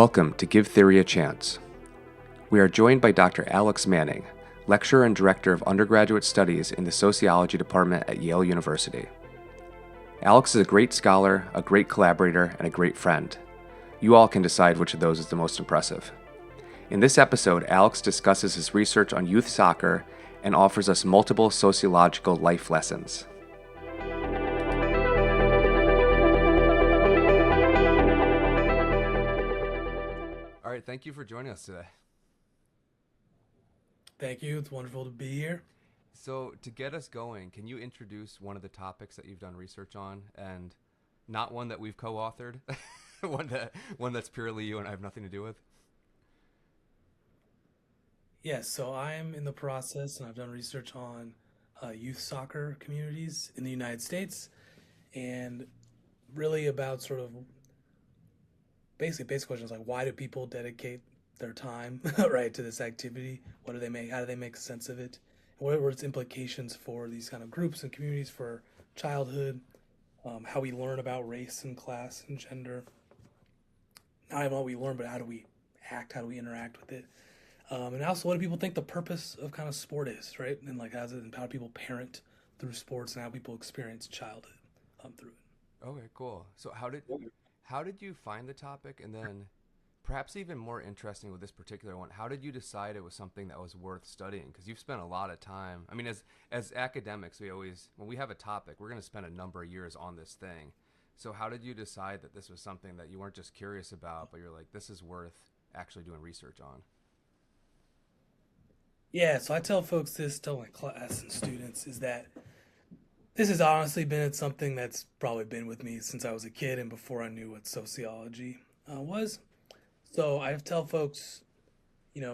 Welcome to Give Theory a Chance. We are joined by Dr. Alex Manning, lecturer and director of undergraduate studies in the Sociology Department at Yale University. Alex is a great scholar, a great collaborator, and a great friend. You all can decide which of those is the most impressive. In this episode, Alex discusses his research on youth soccer and offers us multiple sociological life lessons. All right, thank you for joining us today. Thank you. It's wonderful to be here. So to get us going, can you introduce one of the topics that you've done research on, and not one that we've co-authored, one that's purely you and I have nothing to do with? Yes, so I'm in the process, and I've done research on youth soccer communities in the United States, and really about sort of basic questions like why do people dedicate their time right to this activity? What do they make? How do they make sense of it? What are its implications for these kind of groups and communities for childhood? How we learn about race and class and gender. Not even what we learn, but how do we act? How do we interact with it? And also, what do people think the purpose of kind of sport is, right? And like, how do people parent through sports, and how people experience childhood through it? Okay, cool. So how did you find the topic, and then perhaps even more interesting with this particular one, how did you decide it was something that was worth studying? Because you've spent a lot of time. I mean, as academics, when we have a topic, we're going to spend a number of years on this thing. So how did you decide that this was something that you weren't just curious about, but you're like, this is worth actually doing research on? Yeah, so I tell folks this, tell my class and students, is that this has honestly been something that's probably been with me since I was a kid and before I knew what sociology was. So I tell folks,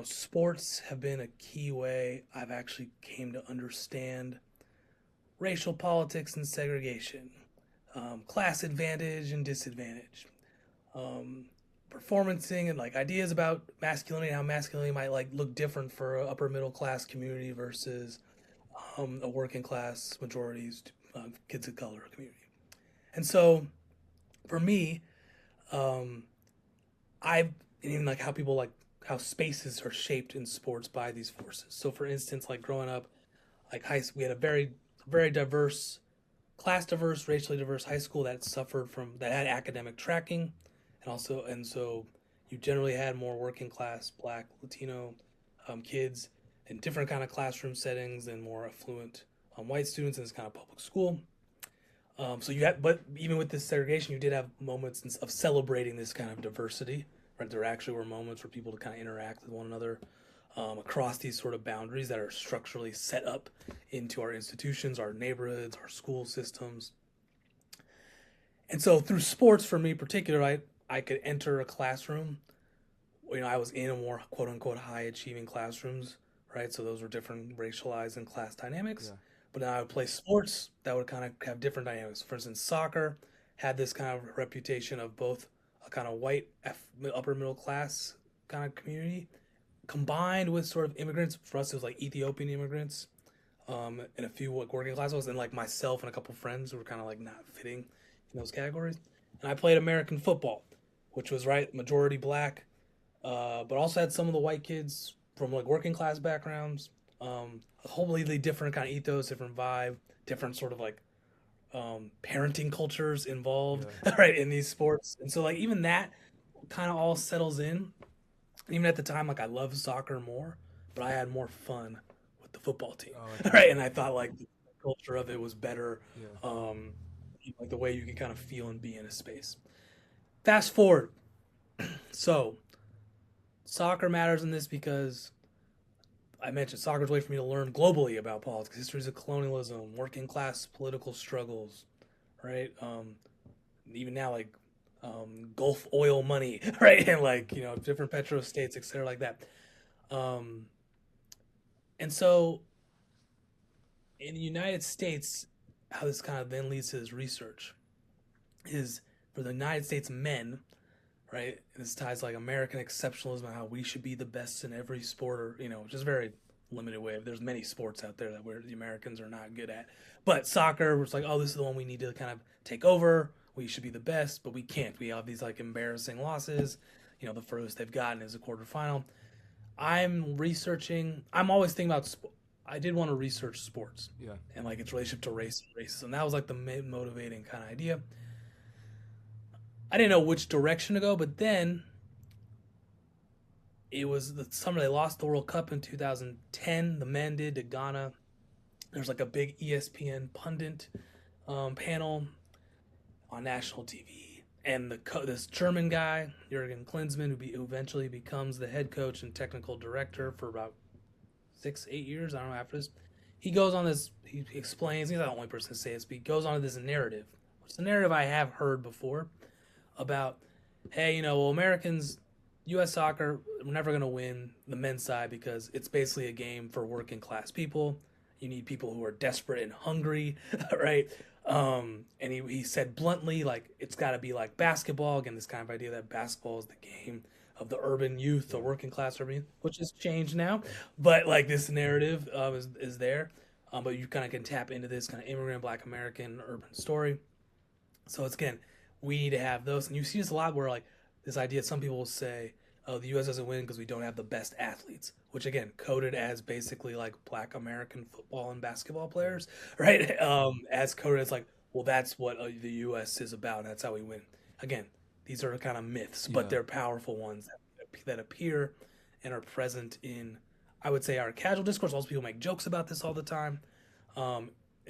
sports have been a key way I've actually came to understand racial politics and segregation, class advantage and disadvantage, um, performancing and like ideas about masculinity and how masculinity might like look different for a upper middle class community versus a working class majorities kids of color community. And so for me, um, I and even like how people like how spaces are shaped in sports by these forces. So for instance, like growing up, like we had a very diverse, class diverse, racially diverse high school that had academic tracking, and so you generally had more working class Black, Latino kids in different kind of classroom settings than more affluent white students in this kind of public school. But even with this segregation, you did have moments of celebrating this kind of diversity. Right, there actually were moments for people to kind of interact with one another across these sort of boundaries that are structurally set up into our institutions, our neighborhoods, our school systems. And so through sports, for me in particular, I could enter a classroom. I was in a more quote unquote high achieving classrooms, right? So those were different racialized and class dynamics. Yeah. But then I would play sports that would kind of have different dynamics. For instance, soccer had this kind of reputation of both a kind of white upper middle class kind of community combined with sort of immigrants. For us, it was like Ethiopian immigrants and a few working class ones, and like myself and a couple friends who were kind of like not fitting in those categories. And I played American football, which was right majority black, but also had some of the white kids from like working class backgrounds, a completely different kind of ethos, different vibe, different sort of like parenting cultures involved Yeah. right in these sports. And so like even that kind of all settles in. Even at the time, like I loved soccer more, but I had more fun with the football team, Oh, right? interesting. And I thought like the culture of it was better, Yeah. um, like the way you can kind of feel and be in a space. Fast forward, so soccer matters in this because I mentioned soccer's a way for me to learn globally about politics, histories of colonialism, working class political struggles, right? Even now, like Gulf oil money, right? And like, different petro states, et cetera, like that. Um, and so in the United States, how this kind of then leads to this research is for the United States men, right? And this ties like American exceptionalism and how we should be the best in every sport, or just very limited way. There's many sports out there that where the Americans are not good at, but soccer was like, oh, this is the one we need to kind of take over. We should be the best, but we can't. We have these like embarrassing losses. The furthest they've gotten is a quarterfinal. I'm always thinking about I did want to research sports Yeah. and like its relationship to race and racism. That was like the motivating kind of idea. I didn't know which direction to go, but then it was the summer they lost the World Cup in 2010. The men did to Ghana. There's like a big ESPN pundit panel on national TV, and this German guy Jurgen Klinsmann, who eventually becomes the head coach and technical director for about 6-8 years. I don't know after this. He goes on this. He explains. He's not the only person to say this, but he goes on to this narrative. It's a narrative I have heard before about, hey, well, Americans, U.S. soccer, we're never going to win the men's side because it's basically a game for working class people. You need people who are desperate and hungry, right? And he said bluntly, like, it's got to be like basketball. Again, this kind of idea that basketball is the game of the urban youth, the working class urban youth, which has changed now. But like this narrative is there. But you kind of can tap into this kind of immigrant Black American urban story. So it's, again, we need to have those. And you see this a lot where like this idea, some people will say, oh, the U.S. doesn't win because we don't have the best athletes, which again, coded as basically like Black American football and basketball players, right? As coded as like, well, that's what the U.S. is about. And that's how we win. Again, these are kind of myths, but they're powerful ones that appear and are present in, I would say, our casual discourse. Also, people make jokes about this all the time.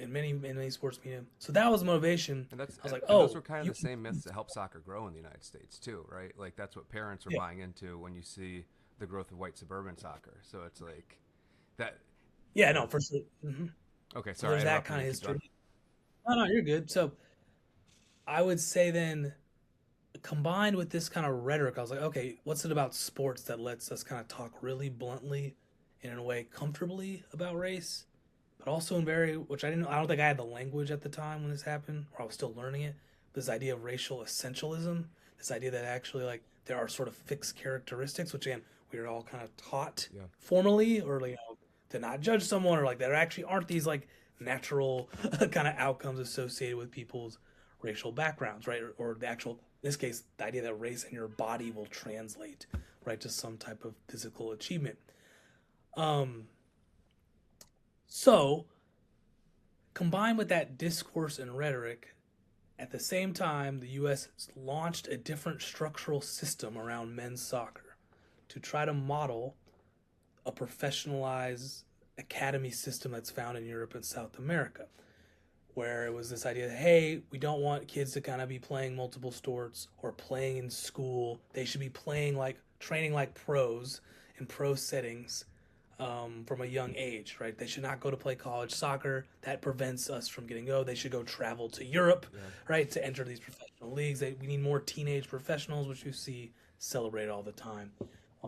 In many sports media. So that was motivation. And I was like, and oh, those were kind of the same myths that helped soccer grow in the United States too, right? Like that's what parents were buying into when you see the growth of white suburban soccer. So it's like that. Yeah, no, for sure. Okay, So sorry. there's that kind of history. No, you're good. So I would say then, combined with this kind of rhetoric, I was like, okay, what's it about sports that lets us kind of talk really bluntly and in a way comfortably about race, but also in which I don't think I had the language at the time when this happened, or I was still learning it. This idea of racial essentialism, this idea that actually like there are sort of fixed characteristics, which again we are all kind of taught formally, or to not judge someone, or like there actually aren't these like natural kind of outcomes associated with people's racial backgrounds, right? Or the actual, in this case, the idea that race in your body will translate, right, to some type of physical achievement. So, combined with that discourse and rhetoric, at the same time, the U.S. launched a different structural system around men's soccer to try to model a professionalized academy system that's found in Europe and South America, where it was this idea that, hey, we don't want kids to kind of be playing multiple sports or playing in school. They should be training like pros in pro settings from a young age, right? They should not go to play college soccer. That prevents us from getting go. They should go travel to Europe, right, to enter these professional leagues. We need more teenage professionals, which you see celebrated all the time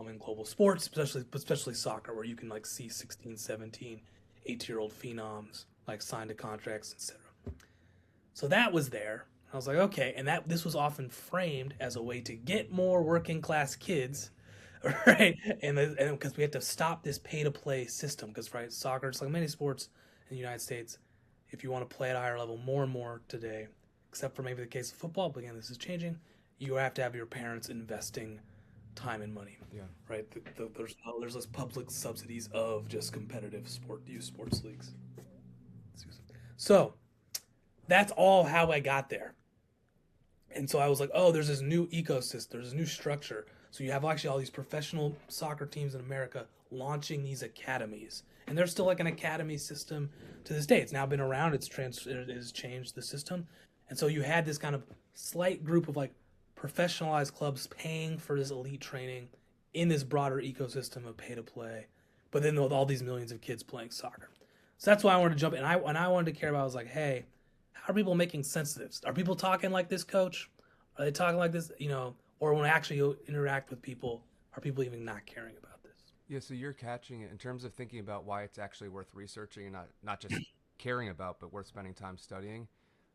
in global sports, especially soccer, where you can like see 16, 17, 18-year-old phenoms like signed to contracts, etc. So that was there. I was like, okay, and this was often framed as a way to get more working class kids, right? And because we had to stop this pay to play system, because right, soccer, it's like many sports in the United States, if you want to play at a higher level more and more today, except for maybe the case of football, but again, this is changing. You have to have your parents investing time and money, right? There's less public subsidies of just competitive youth sports leagues. So that's all how I got there. And so I was like, oh, there's this new ecosystem, there's this new structure. So you have actually all these professional soccer teams in America launching these academies. And there's still like an academy system to this day. It's now been around, it has changed the system. And so you had this kind of slight group of like professionalized clubs paying for this elite training in this broader ecosystem of pay to play, but then with all these millions of kids playing soccer. So that's why I wanted to jump in. And I wanted to care about, I was like, hey, how are people making sense of this? Are people talking like this, coach? Are they talking like this, or when I actually interact with people, are people even not caring about this? Yeah, so you're catching it in terms of thinking about why it's actually worth researching and not just caring about, but worth spending time studying.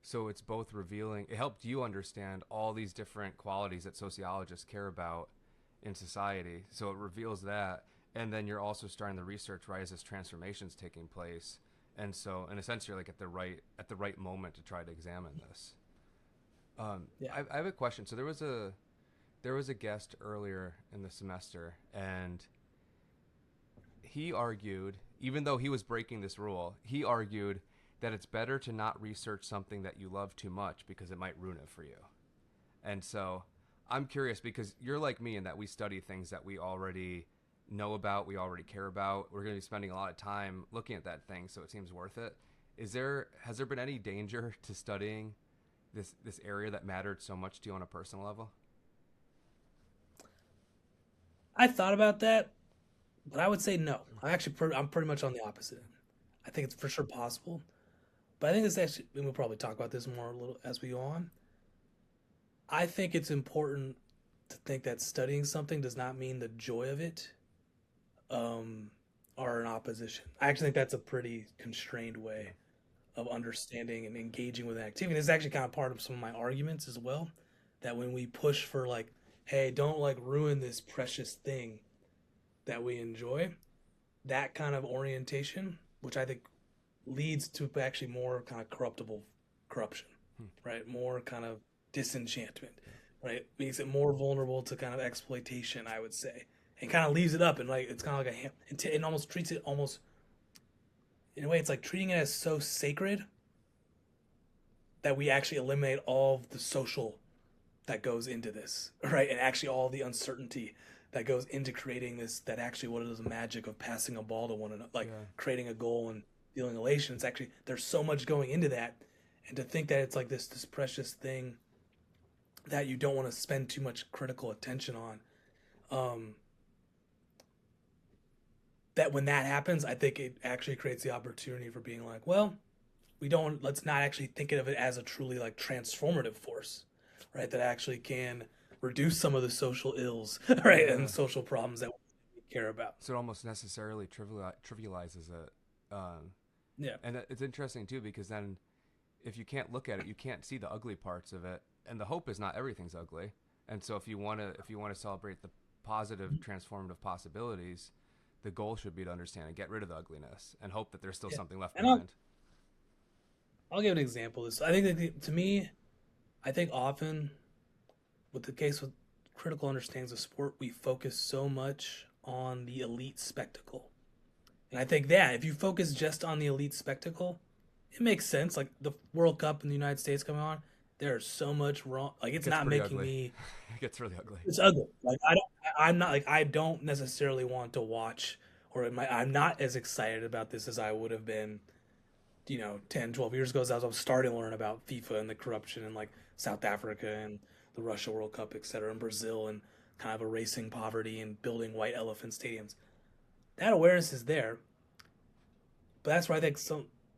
So it's both revealing, it helped you understand all these different qualities that sociologists care about in society. So it reveals that. And then you're also starting the research, right, as this transformation's taking place. And so, in a sense, you're like at the right moment to try to examine this. I have a question. So there there was a guest earlier in the semester, and he argued, even though he was breaking this rule, he argued that it's better to not research something that you love too much because it might ruin it for you. And so I'm curious because you're like me in that we study things that we already know about, we already care about. We're going to be spending a lot of time looking at that thing, so it seems worth it. Has there been any danger to studying this area that mattered so much to you on a personal level? I thought about that, but I would say no. I'm pretty much on the opposite end. I think it's for sure possible, but I think it's actually, and we'll probably talk about this more a little as we go on. I think it's important to think that studying something does not mean the joy of it um, are in opposition. I actually think that's a pretty constrained way of understanding and engaging with an activity. This is actually kind of part of some of my arguments as well. That when we push for like, hey, don't like ruin this precious thing that we enjoy, that kind of orientation, which I think leads to actually more kind of corruption, right? More kind of disenchantment, right? Makes it more vulnerable to kind of exploitation, I would say, and kind of leaves it up and like it's kind of like it almost treats it almost in a way it's like treating it as so sacred that we actually eliminate all of the social that goes into this, right? And actually all the uncertainty that goes into creating this, that actually what is the magic of passing a ball to one another, like creating a goal and feeling elation. It's actually, there's so much going into that. And to think that it's like this precious thing that you don't want to spend too much critical attention on. Um, that when that happens, I think it actually creates the opportunity for being like, well, let's not actually think of it as a truly like transformative force, right? That actually can reduce some of the social ills, right? And social problems that we care about. So it almost necessarily trivializes it. Yeah. And it's interesting too, because then if you can't look at it, you can't see the ugly parts of it. And the hope is not everything's ugly. And so if you want to celebrate the positive transformative possibilities, the goal should be to understand and get rid of the ugliness and hope that there's still something left And behind. I'll give an example of this. I think that to me, I think often with the case with critical understandings of sport, we focus so much on the elite spectacle. And I think that if you focus just on the elite spectacle, it makes sense. Like the World Cup in the United States coming on, there's so much wrong. Like it's It gets not pretty making ugly. me. It gets really ugly. It's ugly. Like I don't. I'm not like I don't necessarily want to watch, or I'm not as excited about this as I would have been, 10, 12 years ago as I was starting to learn about FIFA and the corruption in like South Africa and the Russia World Cup, et cetera, and Brazil and kind of erasing poverty and building white elephant stadiums. That awareness is there, but that's why I think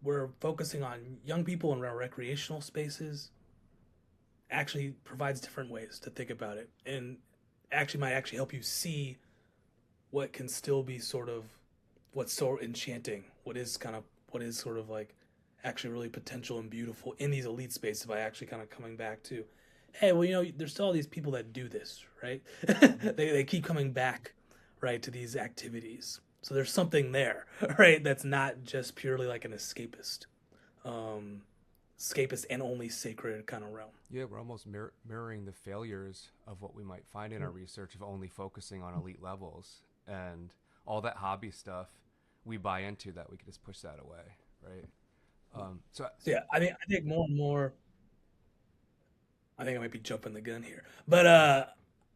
we're focusing on young people in our recreational spaces actually provides different ways to think about it and actually might actually help you see what can still be sort of what's so enchanting, what is sort of like actually really potential and beautiful in these elite spaces by actually kind of coming back to, hey, well, there's still all these people that do this, right? They keep coming back, right, to these activities. So there's something there, right, that's not just purely like an um, escapist and only sacred kind of realm. Yeah, we're almost mirroring the failures of what we might find in our research of only focusing on elite levels and all that hobby stuff we buy into that we can just push that away, right? So So yeah, I think more and more. I think I might be jumping the gun here, but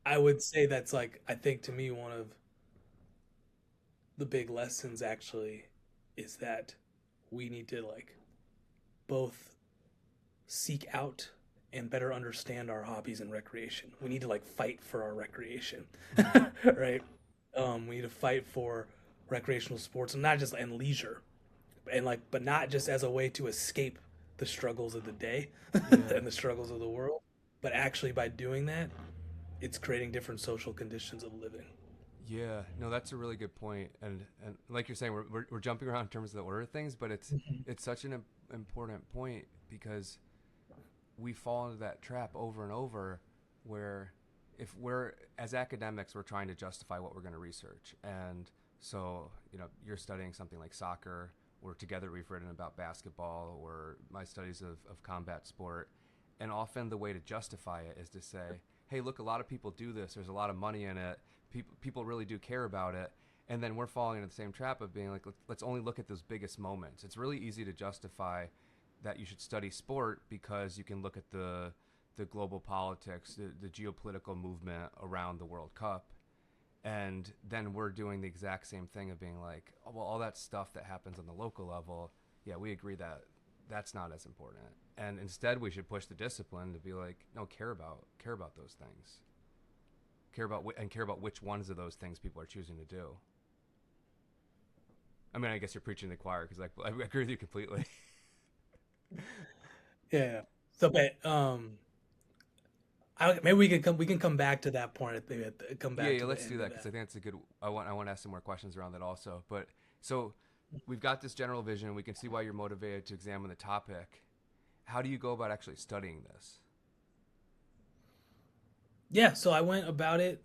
I would say that's like I think to me one of the big lessons actually is that we need to like both seek out and better understand our hobbies and recreation. We need to like fight for our recreation, right? We need to fight for recreational sports and not just and leisure, and like, but not just as a way to escape the struggles of the day yeah, and the struggles of the world, but actually by doing that, it's creating different social conditions of living. yeah, no, that's a really good point. And like you're saying, we're jumping around in terms of the order of things, but it's such an important point because we fall into that trap over and over where if we're as academics we're trying to justify what we're going to research, and so you're studying something like soccer, or together we've written about basketball or my studies of combat sport, and often the way to justify it is to say, hey, look, a lot of people do this. There's a lot of money in it. People really do care about it. And then we're falling into the same trap of being like, let's only look at those biggest moments. It's really easy to justify that you should study sport because you can look at the global politics, the geopolitical movement around the World Cup. And then we're doing the exact same thing of being like, oh, well, all that stuff that happens on the local level, yeah, we agree that that's not as important. And instead, we should push the discipline to be like, no, care about those things, care about which ones of those things people are choosing to do. I mean, I guess you're preaching to the choir because like I agree with you completely. Yeah. So, but maybe we can come back to that point. Maybe come Yeah, back yeah, to the let's do end that of because that. I think that's a good. I want to ask some more questions around that also. But so we've got this general vision. We can see why you're motivated to examine the topic. How do you go about actually studying this? Yeah. So I went about it.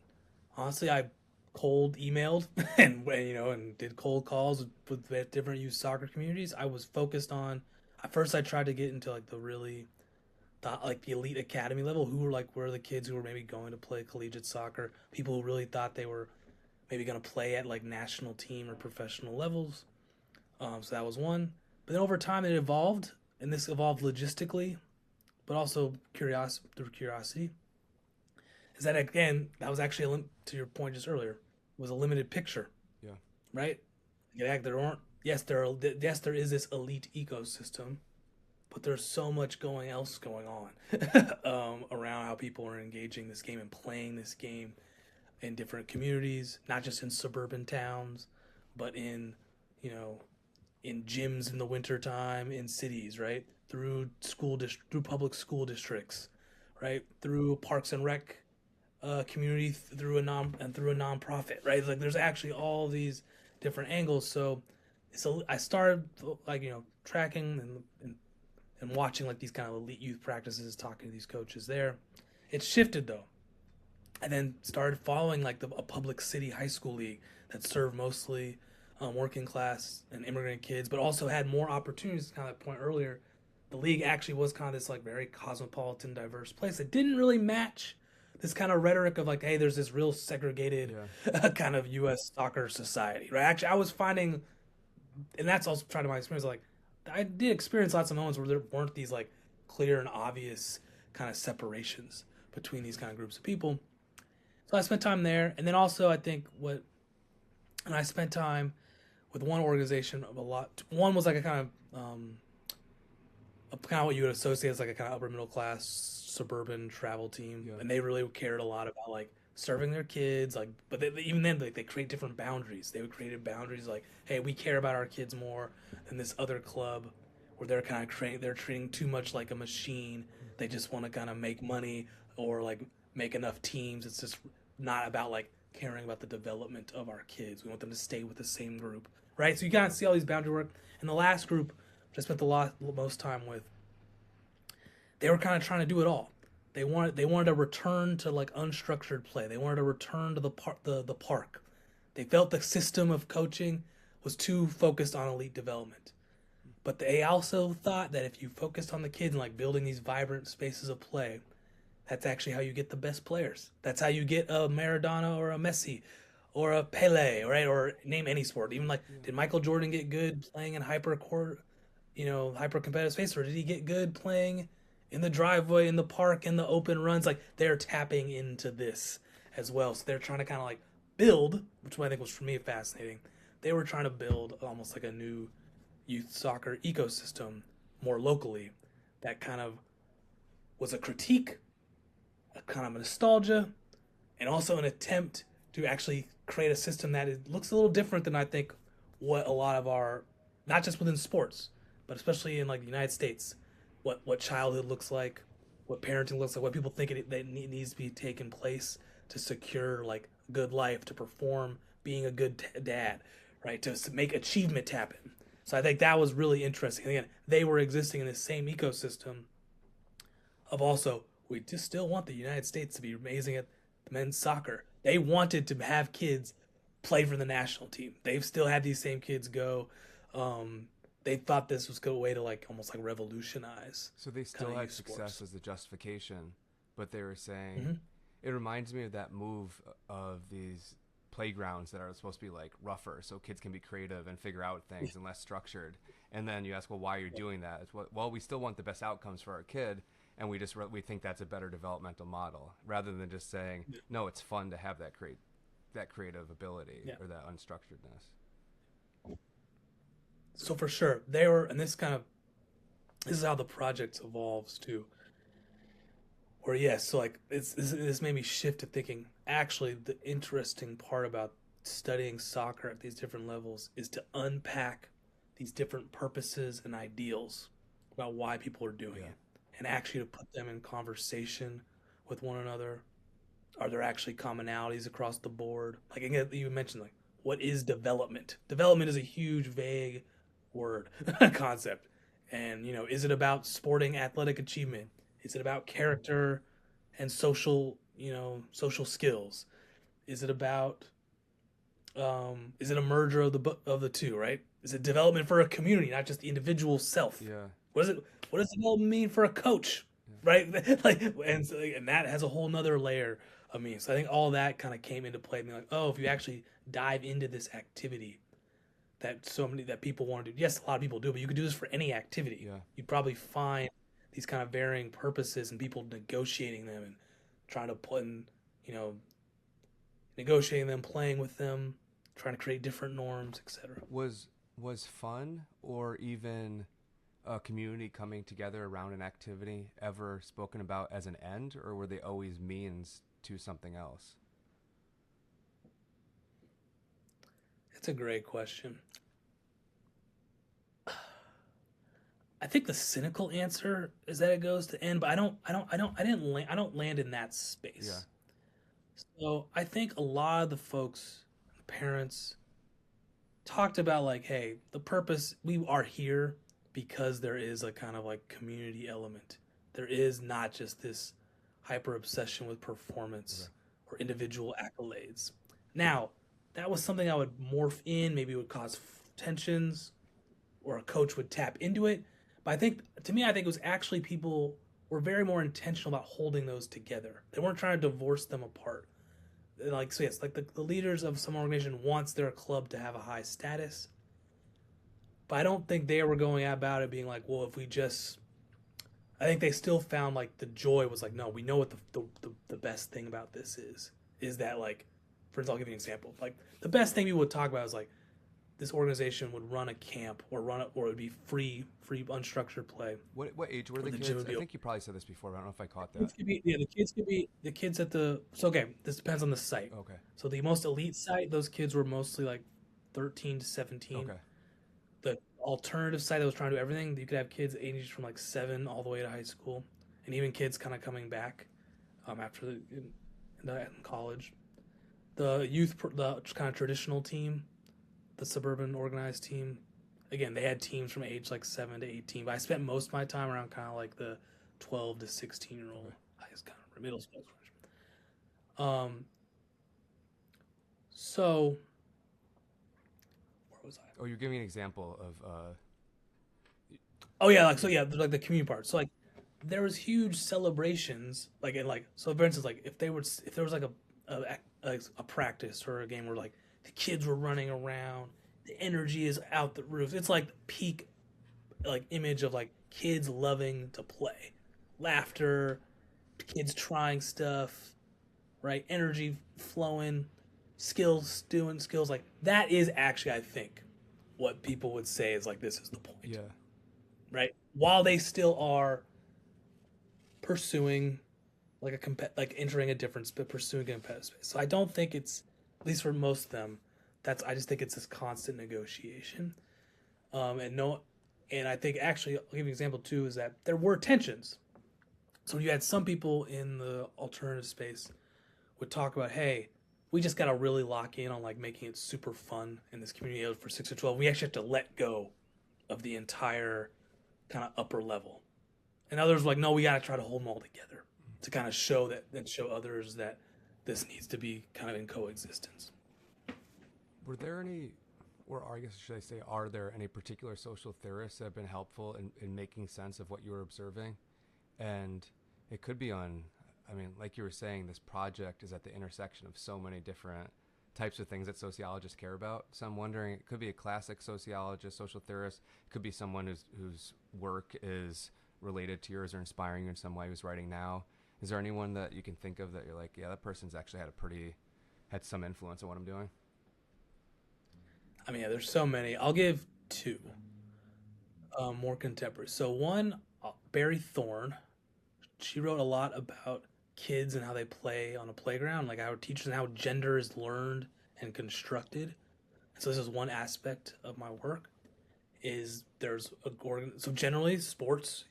Honestly, I cold emailed and did cold calls with different youth soccer communities. I was focused on. At first, I tried to get into like the elite academy level, who were the kids who were maybe going to play collegiate soccer, people who really thought they were maybe going to play at like national team or professional levels. So that was one. But then over time it evolved, and this evolved logistically, but also through curiosity. Is that again? That was actually to your point just earlier. It was a limited picture, Yeah. right? Yeah, there aren't. There is this elite ecosystem, but there's so much going on around how people are engaging this game and playing this game in different communities, not just in suburban towns, but in you know in gyms in the wintertime in cities, right? Through public school districts, right? Through parks and rec community, through a nonprofit, right? Like there's actually all these different angles. So I started like tracking and watching like these kind of elite youth practices, talking to these coaches there. It shifted though. I then started following like a public city high school league that served mostly working class and immigrant kids, but also had more opportunities. Kind of point earlier, the league actually was kind of this like very cosmopolitan, diverse place that didn't really match this kind of rhetoric of like, hey, there's this real segregated Yeah. kind of U.S. soccer society, right? Actually, I was finding, and that's also part of my experience. Like, I did experience lots of moments where there weren't these like clear and obvious kind of separations between these kind of groups of people. So I spent time there, and then also I think and I spent time with one organization of a lot. One was like a kind of what you would associate as like a kind of upper middle class suburban travel team, Yeah. and they really cared a lot about like serving their kids. Like, but even then, like they create different boundaries. They would create boundaries like, hey, we care about our kids more than this other club, where they're treating too much like a machine. They just want to kind of make money or like make enough teams. It's just not about like caring about the development of our kids. We want them to stay with the same group, right? So you kind of see all these boundary work. And the last group, which I spent most time with, they were kind of trying to do it all. They wanted a return to like unstructured play. They wanted a return to the park. They felt the system of coaching was too focused on elite development. But they also thought that if you focused on the kids and like building these vibrant spaces of play, that's actually how you get the best players. That's how you get a Maradona or a Messi or a Pele, right? Or name any sport. Even like, Yeah. did Michael Jordan get good playing in hyper competitive space, or did he get good playing in the driveway, in the park, in the open runs? Like they're tapping into this as well. So they're trying to kind of like build, which I think was for me fascinating. They were trying to build almost like a new youth soccer ecosystem more locally that kind of was a critique, a kind of a nostalgia, and also an attempt to actually create a system looks a little different than I think what a lot of our, not just within sports, but especially in like the United States, what childhood looks like, what parenting looks like, what people think that needs to be taken place to secure like good life, to perform being a good dad, right? To make achievement happen. So I think that was really interesting. Again, they were existing in the same ecosystem of also we just still want the United States to be amazing at men's soccer. They wanted to have kids play for the national team. They've still had these same kids go. Um, they thought this was a way to like almost like revolutionize So they kind still of had youth success sports. as the justification, but they were saying, Mm-hmm. It reminds me of that move of these playgrounds that are supposed to be like rougher so kids can be creative and figure out things and less structured. And then you ask, well, why are you doing that? It's what, well, we still want the best outcomes for our kid, and we think that's a better developmental model rather than just saying, no, it's fun to have that creative ability Yeah. or that unstructuredness. So for sure, they were, and this is how the project evolves too. Or yes, so like this made me shift to thinking. Actually, the interesting part about studying soccer at these different levels is to unpack these different purposes and ideals about why people are doing Yeah. it, and actually to put them in conversation with one another. Are there actually commonalities across the board? Like again, you mentioned, like what is development? Development is a huge, vague word concept, and is it about sporting athletic achievement? Is it about character and social skills? Is it about is it a merger of the two? Right? Is it development for a community, not just the individual self? Yeah. What is it? What does development mean for a coach? Yeah. Right? And that has a whole nother layer of meaning. So I think all that kind of came into play. And like, oh, if you actually dive into this activity that people want to do, yes, a lot of people do, but you could do this for any activity. Yeah. You'd probably find these kind of varying purposes and people negotiating them and trying to put in, you know, negotiating them, playing with them, trying to create different norms, etc. Was fun or even a community coming together around an activity ever spoken about as an end, or were they always means to something else? It's a great question. I think the cynical answer is that it goes to end, but I don't land in that Yeah. space. So I think a lot of the folks, parents, talked about like, hey, the purpose we are here because there is a kind of like community element. There is not just this hyper obsession with Okay. performance or individual accolades. Now, that was something I would morph in, maybe it would cause tensions or a coach would tap into it. But I think to me, I think it was actually people were very more intentional about holding those together. They weren't trying to divorce them apart. Like so yes, like the leaders of some organization wants their club to have a high status, but I don't think they were going about it being like, well, if we just, I think they still found like the joy was like, no, we know what the best thing about this is that like, for instance, I'll give you an example. Like the best thing people would talk about is like this organization would run a camp or it would be free unstructured play. What age were Or the the gym kids? would I be open. think you probably said this before, but I don't know if I caught that. Kids could be yeah, the kids at the so okay, this depends on the site. Okay. So the most elite site, those kids were mostly like 13 to 17. Okay. The alternative site that was trying to do everything, you could have kids aged from like 7 all the way to high school, and even kids kind of coming back after in college. The kind of traditional team, the suburban organized team, again, they had teams from age like 7 to 18. But I spent most of my time around kind of like the 12 to 16-year old, Okay. I guess kind of middle school. Um, so where was I? Oh, you're giving an example of Oh yeah, like the community part. So like there was huge celebrations, like and like so for instance, like if there was like a practice or a game where like the kids were running around, the energy is out the roof. It's like the peak like image of like kids loving to play, laughter, kids trying stuff, right? Energy flowing, skills doing skills like that is actually I think what people would say is like this is the point, yeah. right? While they still are pursuing like like entering a difference but pursuing a competitive space. So I don't think it's at least for most of them. That's I just think it's this constant negotiation. And no, and I think actually I'll give you an example too is that there were tensions. So you had some people in the alternative space would talk about, hey, we just got to really lock in on like making it super fun in this community for 6 to 12. We actually have to let go of the entire kind of upper level. And others were like, no, we got to try to hold them all together to kind of show that and show others that this needs to be kind of in coexistence. Were there any, or I guess should I say, are there any particular social theorists that have been helpful in making sense of what you were observing? And it could be on, I mean, like you were saying, this project is at the intersection of so many different types of things that sociologists care about. So I'm wondering, it could be a classic sociologist, social theorist, it could be someone whose work is related to yours or inspiring you in some way, who's writing now. Is there anyone that you can think of that you're like, yeah, that person's actually had some influence on what I'm doing? I mean, yeah, there's so many. I'll give two more contemporary. So one, Barry Thorne. She wrote a lot about kids and how they play on a playground, like how teachers and how gender is learned and constructed. And so this is one aspect of my work. Is there's a so generally sports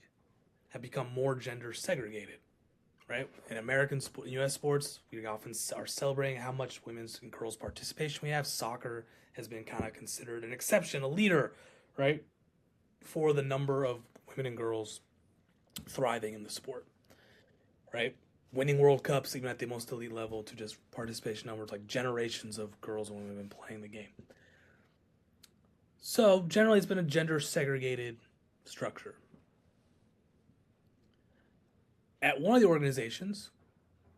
have become more gender segregated, right? In American U.S. sports, we often are celebrating how much women's and girls' participation we have. Soccer has been kind of considered an exception, a leader, right, for the number of women and girls thriving in the sport, right? Winning World Cups, even at the most elite level, to just participation numbers, like generations of girls and women playing the game. So generally, it's been a gender segregated structure. At one of the organizations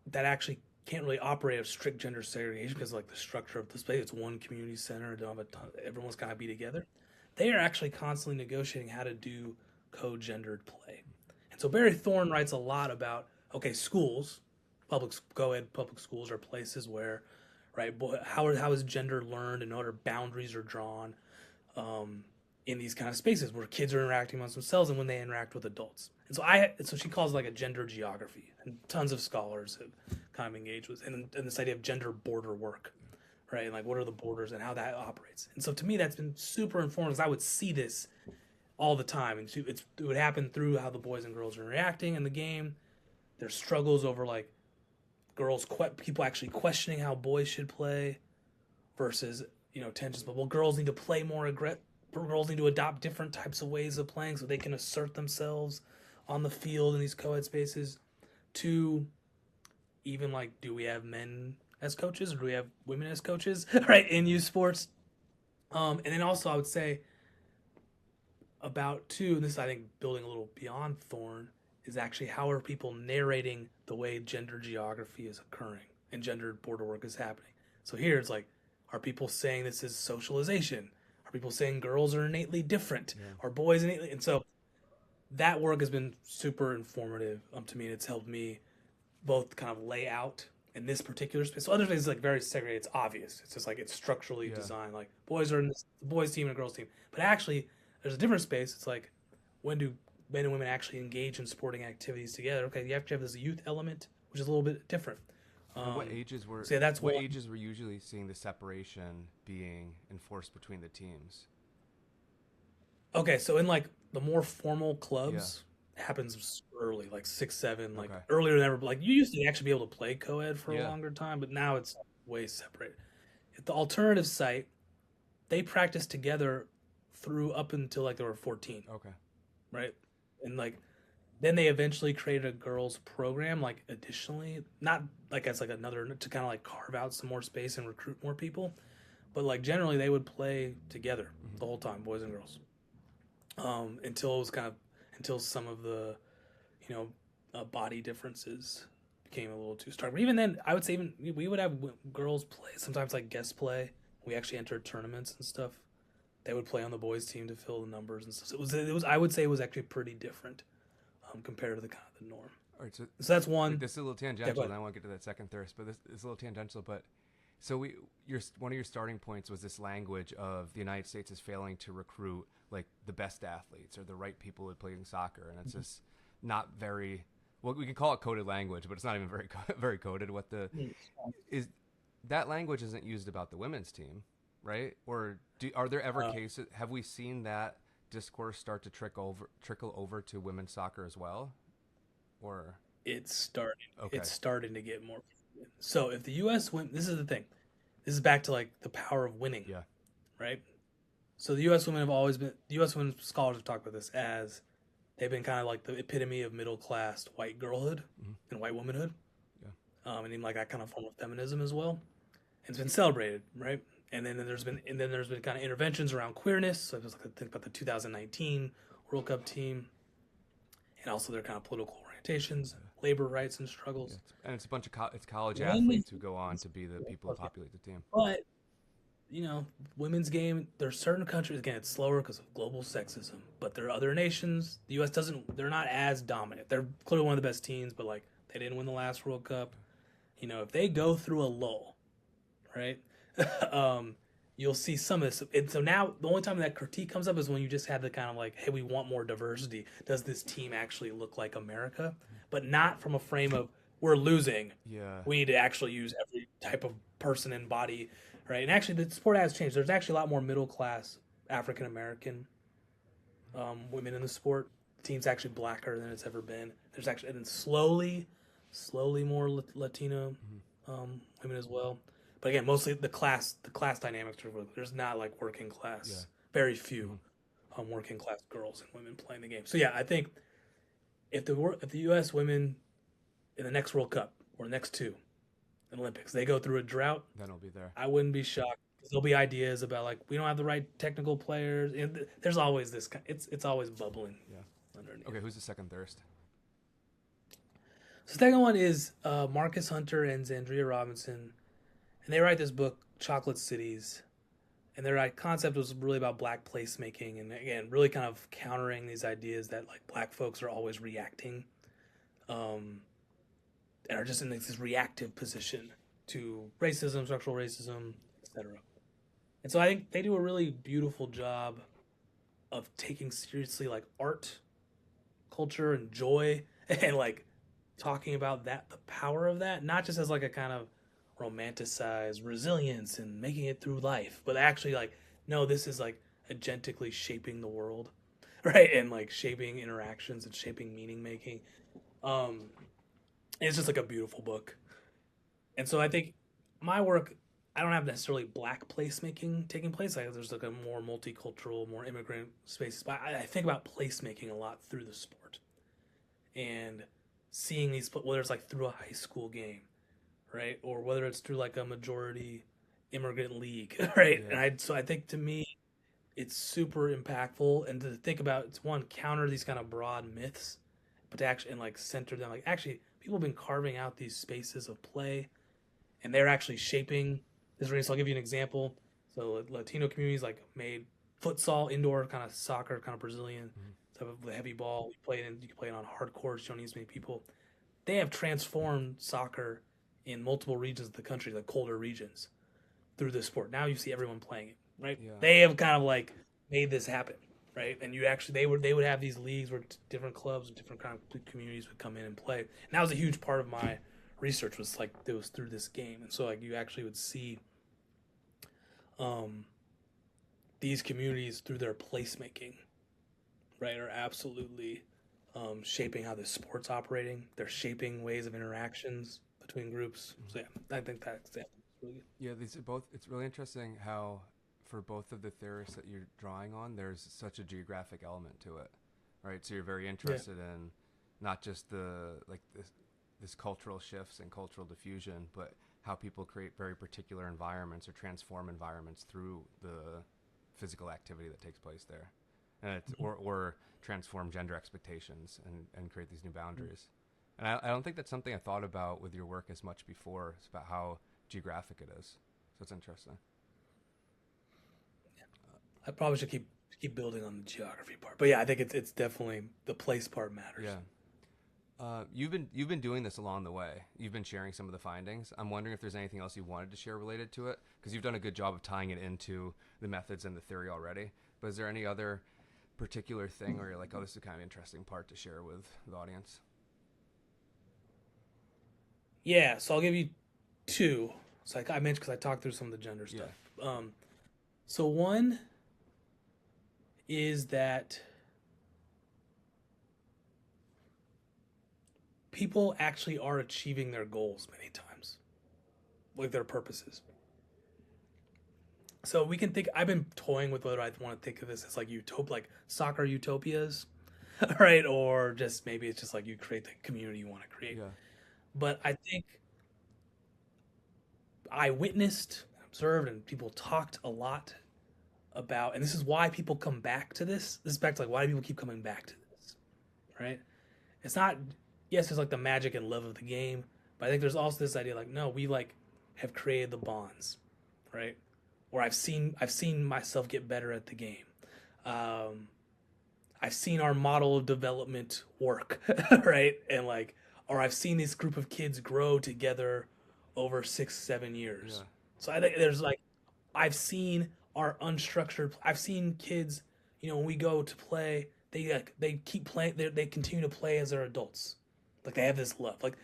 that actually can't really operate a strict gender segregation because like the structure of the space, it's one community center, don't have a ton, everyone's got to be together. They are actually constantly negotiating how to do co-gendered play. And so Barry Thorne writes a lot about, okay, schools, public schools are places where, right, how is gender learned and what are boundaries are drawn in these kind of spaces where kids are interacting amongst themselves and when they interact with adults. And so she calls it like a gender geography, and tons of scholars have kind of engaged with, and this idea of gender border work, right? And like what are the borders and how that operates. And so to me, that's been super informative because I would see this all the time, and it would happen through how the boys and girls are interacting in the game. There's struggles over like people actually questioning how boys should play versus tensions. But well, girls need to play more aggressive. Girls need to adopt different types of ways of playing so they can assert themselves on the field in these co-ed spaces. To even like, do we have men as coaches or do we have women as coaches, right, in youth sports? And then also I would say about two, and this I think building a little beyond Thorne, is actually how are people narrating the way gender geography is occurring and gendered border work is happening. So here it's like, are people saying this is socialization? Are people saying girls are innately different? Yeah. Are boys innately? And so that work has been super informative to me, and it's helped me both kind of lay out in this particular space. So other spaces like very segregated, it's obvious. It's just like it's structurally designed. Like boys are in this, the boys team and the girls team. But actually, there's a different space. It's like, when do men and women actually engage in sporting activities together? Okay, you have to have this youth element, which is a little bit different. What ages were ages were usually seeing the separation being enforced between the teams? Okay, so in like the more formal clubs, it happens early, like 6, 7, like earlier than ever. Like you used to actually be able to play co-ed for a longer time, but now it's way separated. At the alternative site, they practiced together through up until like they were 14. Okay. Right? And like then they eventually created a girls program, like additionally, not like as like another to kind of like carve out some more space and recruit more people, but like generally they would play together the whole time, boys and girls, until it was until some of the, body differences became a little too stark. But even then, I would say even we would have girls play sometimes like guest play. We actually entered tournaments and stuff. They would play on the boys team to fill the numbers and stuff. So it was I would say it was actually pretty different. Compared to the kind of the norm. All right, so that's one. This is a little tangential, and I want to get to that second thirst, but this is a little tangential. But so one of your starting points was this language of the United States is failing to recruit like the best athletes or the right people who playing soccer, and it's just not very well. We can call it coded language, but it's not even very coded. What the is that language isn't used about the women's team, right? Or are there ever cases? Have we seen that discourse start to trickle over to women's soccer as well, or it's starting? Okay. It's starting to get more. So if the U.S. win, this is the thing. This is back to like the power of winning. Yeah. Right. So the U.S. women have always been. The U.S. women scholars have talked about this as they've been kind of like the epitome of middle class white girlhood and white womanhood. Yeah. And even like that kind of form of feminism as well. And it's been celebrated, right? And then there's been kind of interventions around queerness. So I think about the 2019 World Cup team, and also their kind of political plantations, labor rights and Yeah, struggles. and it's a bunch of it's college Women's, athletes who go on to be the people who populate the team. but you know, women's game. There's certain countries again. It's slower because of global sexism, but there are other nations. The U.S. doesn't. They're not as dominant. They're clearly one of the best teams, but like they didn't win the last World Cup. You know, if they go through a lull, right? um, you'll see some of this. And so now the only time that critique comes up is when you just have the kind of like, hey, we want more diversity. Does this team actually look like America? But not from a frame of we're losing. Yeah, We need to actually use every type of person and body, right? And actually, the sport has changed. There's actually a lot more middle class African American women in the sport. The team's actually blacker than it's ever been. There's actually and then slowly more Latino women as well. But again, mostly the class dynamics are there's not like working class, yeah. very few working class girls and women playing the game. So yeah, I think if the U.S. women in the next World Cup or the next two Olympics they go through a drought, Then I'll be there. I wouldn't be shocked. There'll be ideas about like we don't have the right technical players. And there's always this. It's always bubbling Yeah. underneath. Okay, who's the second thirst? So the second one is Marcus Hunter and Zandria Robinson, and they write this book, Chocolate Cities, and their concept was really about black placemaking, and again, really kind of countering these ideas that like black folks are always reacting, and are just in this reactive position to racism, structural racism, etc. And so I think they do a really beautiful job of taking seriously like art, culture, and joy, and like talking about that, the power of that, not just as like a kind of romanticized resilience and making it through life, but actually like, no, this is like agentically shaping the world, right? And like shaping interactions and shaping meaning making. Um, it's just like a beautiful book. And so I think my work, I don't have necessarily black placemaking taking place. Like there's like a more multicultural, more immigrant spaces, but I think about placemaking a lot through the sport and seeing these, whether it's like through a high school game, right, or whether it's through like a majority immigrant league, right. Yeah, And I think to me, it's super impactful, and to think about it's one counter these kind of broad myths, but to actually and like center them. Like actually, people have been carving out these spaces of play and they're actually shaping this race. I'll give you an example. So Latino communities like made futsal, indoor kind of soccer, kind of Brazilian type of heavy ball. You can play it on hard courts. You don't need as many people. They have transformed soccer in multiple regions of the country, like colder regions, through this sport. Now you see everyone playing it, right? yeah, They have kind of like made this happen, right? And you actually they would have these leagues where different clubs, different kind of communities would come in and play. And that was a huge part of my research was like it was through this game, and so like you actually would see um, these communities through their placemaking, right, are absolutely shaping how the sport's operating. They're shaping ways of interactions between groups. So yeah, I think that example is really good. yeah. These are both. It's really interesting how for both of the theorists that you're drawing on, there's such a geographic element to it, right? So you're very Yeah. interested in not just the like this cultural shifts and cultural diffusion, but how people create very particular environments or transform environments through the physical activity that takes place there, and it's or transform gender expectations and create these new boundaries. And I don't think that's something I thought about with your work as much before. It's about how geographic it is. So it's interesting. I probably should keep building on the geography part, but yeah, I think it's definitely the place part matters. Yeah. You've been doing this along the way. You've been sharing some of the findings. I'm wondering if there's anything else you wanted to share related to it, because you've done a good job of tying it into the methods and the theory already. But is there any other particular thing where you're like, oh, this is a kind of interesting part to share with the audience? Yeah, so I'll give you two. So I mentioned because I talked through some of the gender Yeah. stuff. So one is that people actually are achieving their goals many times, like their purposes. So we can think. I've been toying with whether I want to think of this as like like soccer utopias, right? Or just maybe it's just like you create the community you want to create. Yeah. But I think I witnessed, observed, and people talked a lot about, and this is why people come back to this. This is back to like why do people keep coming back to this, right? It's not. yes, there's like the magic and love of the game, but I think there's also this idea like, no, we like have created the bonds, right? Or I've seen myself get better at the game. Um, I've seen our model of development work, right? And like, or I've seen this group of kids grow together over 6, 7 years. Yeah. So I think there's like, I've seen our unstructured. I've seen kids, when we go to play, they keep playing. They continue to play as they're adults. Like they have this love. Like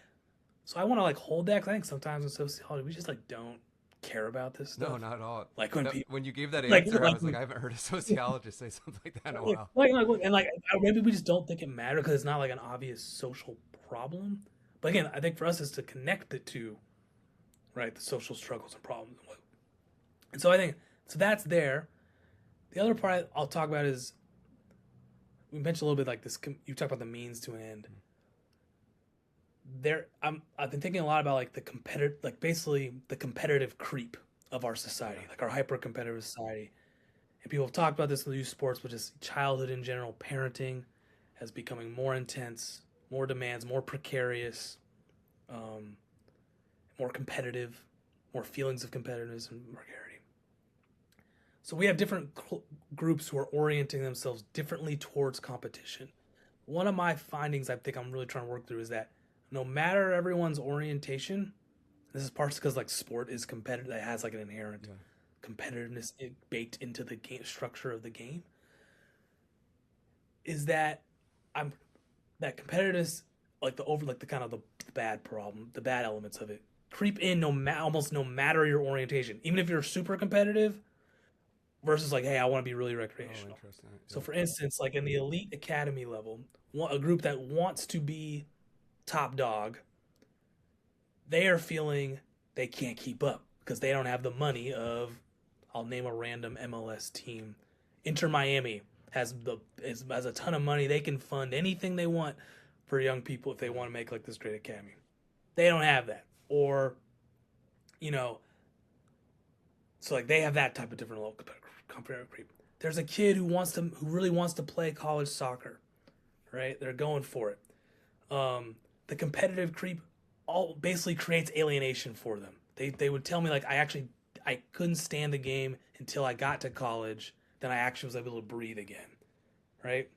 so, I want to like hold that. 'Cause I think sometimes in sociology we just like don't care about this No, stuff. not at all. Like when That, people when you gave that like answer, I like was like, I haven't heard a sociologist say something like that in a like, while. and like maybe we just don't think it matters because it's not like an obvious social problem. But again, I think for us is to connect the two, right? The social struggles and problems. And so I think so that's there. The other part I'll talk about is we mentioned a little bit like this. You talked about the means to an end. I've been thinking a lot about like the competitive, like basically the competitive creep of our society, Yeah. like our hyper competitive society. And people have talked about this in the youth sports, but just childhood in general, parenting has becoming more intense, more demands, more precarious, um, more competitive, more feelings of competitiveness and precarity. So we have different groups who are orienting themselves differently towards competition. One of my findings I think I'm really trying to work through is that no matter everyone's orientation, this is partially because like sport is competitive, it has like an inherent Yeah. competitiveness baked into the game structure of the game. Is that I'm that competitiveness, like the kind of the bad problem, the bad elements of it creep in almost no matter your orientation, even if you're super competitive versus like, hey, I want to be really Oh, recreational. interesting. So, Yeah. for instance, like in the elite academy level, a group that wants to be top dog, they are feeling they can't keep up because they don't have the money of, I'll name a random MLS team. Inter Miami has a ton of money. They can fund anything they want for young people if they Yeah. want to make like this great academy. They don't have that, or you know, so like they have that type of different level competitive creep. There's a kid who really wants to play college soccer, right? They're going for it. The competitive creep all basically creates alienation for them. They would tell me like I couldn't stand the game until I got to college. Then I actually was able to breathe again, right?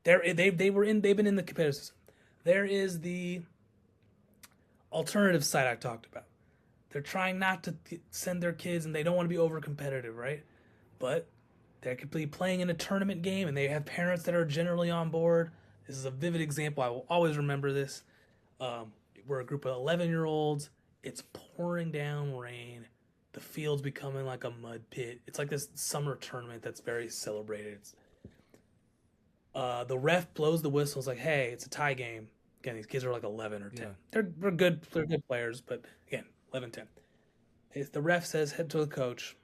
They've been in the competitive system. There is the alternative side I talked about. They're trying not to send their kids, and they don't want to be over competitive, right? But they could be playing in a tournament game, and they have parents that are generally on board. This is a vivid example. I will always remember this. Um, we're a group of 11-year-olds. It's pouring down rain. The field's becoming like a mud pit. It's like this summer tournament that's very celebrated. The ref blows the whistle. It's like, hey, it's a tie game. Again, these kids are like 11 or 10. Yeah. They're good. They're good players, but again, 11, 10. The ref says head to the coach,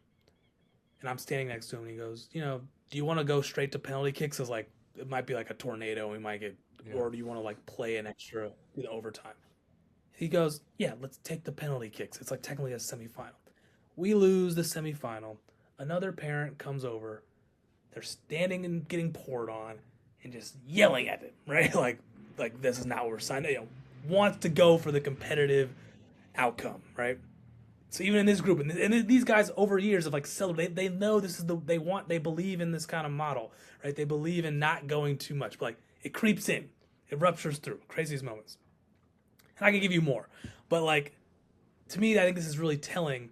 and I'm standing next to him, and he goes, do you want to go straight to penalty kicks? It's like it might be like a tornado. We might get, Yeah. or do you want to like play an extra overtime? He goes, yeah, let's take the penalty kicks. It's like technically a semifinal. We lose the semifinal. Another parent comes over. They're standing and getting poured on, and just yelling at it, right? like this is not what we're signed. Wants to go for the competitive outcome, right? So even in this group, and these guys over years have like celebrated. They know this is they believe in this kind of model, right? They believe in not going too much, but like it creeps in, it ruptures through. Craziest moments, and I can give you more, but like to me, I think this is really telling.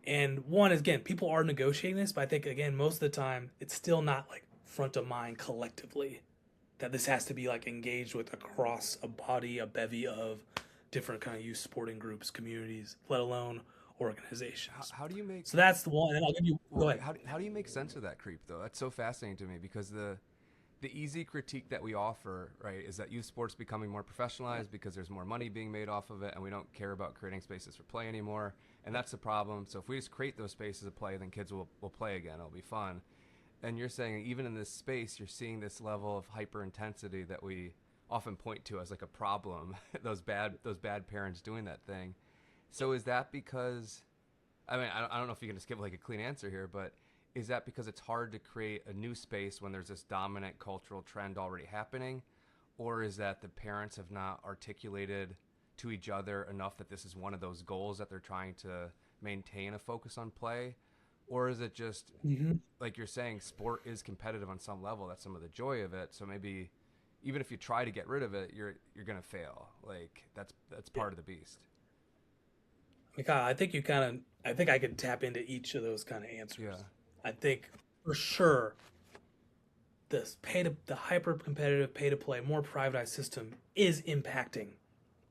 And one is again, people are negotiating this, but I think again, most of the time, it's still not like front of mind collectively that this has to be like engaged with across a body, a bevy of different kind of youth sporting groups, communities, let alone organizations. How do you make So that's the one. And then I'll give you. well, Go wait, ahead. how do you make sense of that creep though? That's so fascinating to me because the easy critique that we offer, right, is that youth sports becoming more professionalized because there's more money being made off of it, and we don't care about creating spaces for play anymore, and that's the problem. So if we just create those spaces of play, then kids will play again. It'll be fun. And you're saying even in this space, you're seeing this level of hyper intensity that we often point to as like a problem. those bad parents doing that thing. So is that because? I mean, I don't know if you can just give like a clean answer here, but is that because it's hard to create a new space when there's this dominant cultural trend already happening? or is that the parents have not articulated to each other enough that this is one of those goals that they're trying to maintain a focus on play? Or is it just, Hmm. like you're saying, sport is competitive on some level? That's some of the joy of it. So maybe even if you try to get rid of it, you're gonna fail. Like that's Yeah. part of the beast. I think you kind of, I think I could tap into each of those kind of Yeah, answers. I think for sure the hyper competitive pay to play, more privatized system is impacting